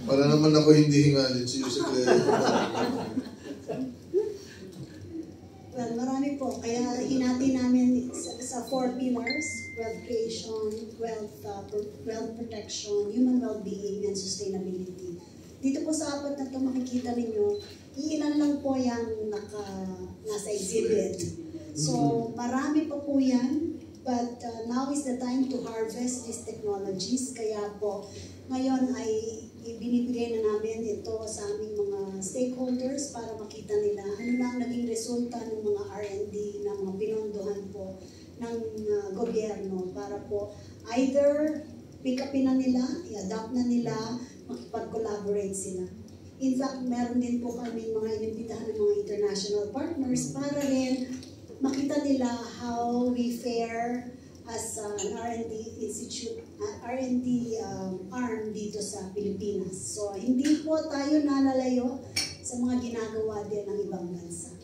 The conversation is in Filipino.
Para naman ako hindi hingalin si Secretary. Well, marami po. Kaya hinati namin sa 4 pillars: wealth creation, wealth protection, human well-being, and sustainability. Dito po sa apat na ito makikita ninyo, iilan lang po yung nasa exhibit. So, marami pa po yan. But now is the time to harvest these technologies. Kaya po, ngayon ay ibinibigay na namin ito sa aming mga stakeholders para makita nila ano na ang naging resulta ng mga R&D na mga pinondohan po ng gobyerno para po either pick upin na nila, i-adapt na nila, makipag-collaborate sila. In fact, meron din po kami mga inimbitahan ng mga international partners para rin makita nila how we fare as an R&D institute, R&D arm dito sa Pilipinas. So, hindi po tayo nalalayo sa mga ginagawa din ng ibang bansa.